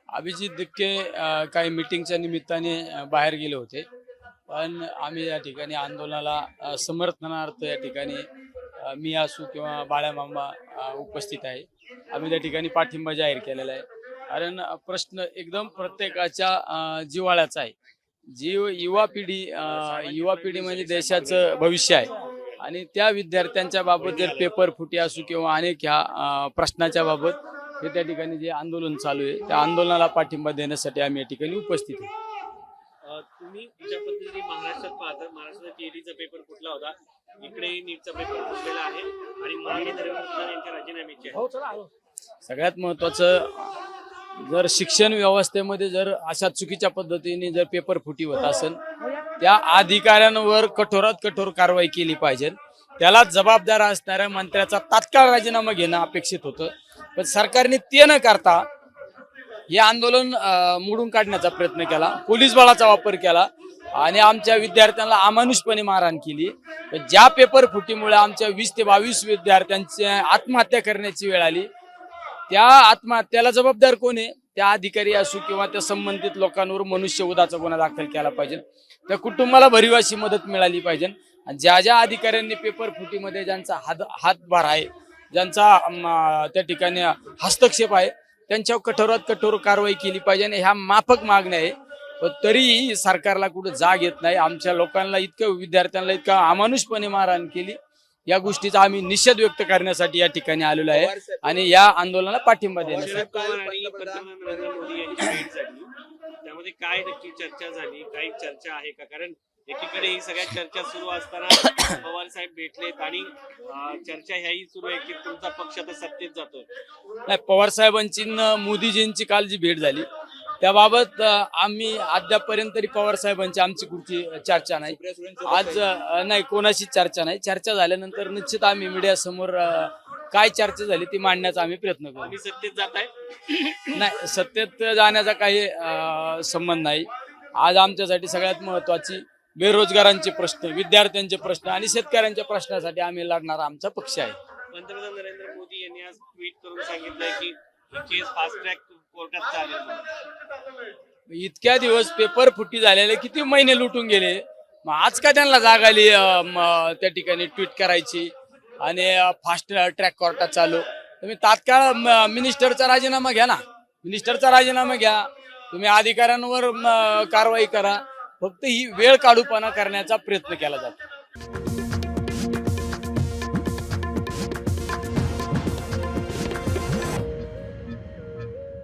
अभिजित दिक्के काही मीटिंगच्या निमित्ताने बाहेर गेले होते, पण आम्ही या ठिकाणी आंदोलनाला समर्थनार्थ या ठिकाणी मी असू किंवा बाळामामा उपस्थित आहे. आम्ही त्या ठिकाणी पाठिंबा जाहीर केलेला आहे. कारण प्रश्न एकदम प्रत्येकाच्या जिव्हाळ्याचा आहे. युवा पिढी म्हणजे देशाचं भविष्य आहे आणि त्या विद्यार्थ्यांच्या बाबत जर पेपर फुटी असू किंवा अनेक ह्या प्रश्नाच्या बाबत हे त्या ठिकाणी जे आंदोलन चालू आहे त्या आंदोलनाला पाठिंबा देण्यासाठी आम्ही या ठिकाणी उपस्थित आहे. तुम्ही ज्या पद्धतीने महाराष्ट्रात पाहता, महाराष्ट्रात टीईटीचा पेपर फुटला होता, इकडे नीटचा पेपर फुटलेला आहे आणि मागे धर्मेंद्र यांच्या राजीनाम्याची आहे. सगळ्यात महत्त्वाचं, जर शिक्षण व्यवस्थेमध्ये जर अशा चुकीच्या पद्धतीने जर पेपर फुटी होत असेल, त्या अधिकाऱ्यांवर कठोरात कठोर कारवाई केली पाहिजे. त्याला जबाबदार असणाऱ्या मंत्र्याचा तात्काळ राजीनामा घेणं अपेक्षित होतं, पण सरकारने ते न करता हे आंदोलन मोडून काढण्याचा प्रयत्न केला, पोलीस बळाचा वापर केला आणि आमच्या विद्यार्थ्यांना अमानुषपणे मारहाण केली. ज्या पेपर फुटीमुळे आमच्या 20 ते 22 विद्यार्थ्यांची आत्महत्या करण्याची वेळ आली, त्या आत्महत्याला जबाबदार कोण आहे? त्या अधिकारी असू किंवा त्या संबंधित लोकांवर मनुष्यवधाचा गुन्हा दाखल केला पाहिजे. त्या कुटुंबाला भरीव अशी मदत मिळाली पाहिजे. आणि ज्या अधिकाऱ्यांनी पेपर फुटीमध्ये ज्यांचा हातभार आहे, ज्यांचा त्या ठिकाणी हस्तक्षेप आहे, त्यांच्यावर कठोरात कठोर कारवाई केली पाहिजे. आणि ह्या माफक मागण्या आहे, पण तरीही सरकारला कुठं जाग येत नाही. आमच्या लोकांना विद्यार्थ्यांना इतका अमानुषपणे मारहाण केली, या गोष्टीचा आम्ही निषेध व्यक्त करण्यासाठी या ठिकाणी आलेलो आहे आणि या आंदोलनाला पाठिंबा देण्यासाठी. नरेंद्र मोदी यांची भेट झाली, त्यामध्ये काय नक्की चर्चा झाली? काही चर्चा आहे का? कारण एकीकडे ही सगळ्या चर्चा सुरू असताना पवार साहेब भेटलेत आणि चर्चा ह्याही सुरू आहे की तुमचा पक्ष आता सत्तेत जातोय. नाही, पवार साहेबांची मोदीजींची काल जी भेट झाली त्याबाबत आम्ही अद्यापपर्यंत तरी पवार साहेबांची आमची कुठची चर्चा नाही. आज नाही, कोणाशी चर्चा नाही. चर्चा झाल्यानंतर निश्चित आम्ही मीडिया समोर काय चर्चा झाली ती मांडण्याचा आम्ही प्रयत्न करू. आम्ही सत्तेत जात आहे? नाही, सत्तेत जाण्याचा काही संबंध नाही. आज आमच्यासाठी सगळ्यात महत्वाची बेरोजगारांचे प्रश्न, विद्यार्थ्यांचे प्रश्न आणि शेतकऱ्यांच्या प्रश्नासाठी आम्ही लढणारा आमचा पक्ष आहे. पंतप्रधान नरेंद्र मोदी यांनी आज ट्विट करून सांगितलंय की केस फास्ट ट्रॅक कोर्टात चालेल. इतक्या दिवस पेपर फुटी झालेले किती महिने लुटून गेले, मग आज का त्यांना जाग आली त्या ठिकाणी ट्विट करायची आणि फास्ट ट्रॅक कोर्टात चालू? तुम्ही तात्काळ मिनिस्टरचा राजीनामा घ्या ना, मिनिस्टरचा राजीनामा घ्या, तुम्ही अधिकाऱ्यांवर कारवाई करा. फक्त ही वेळ काढूपणा करण्याचा प्रयत्न केला जातो.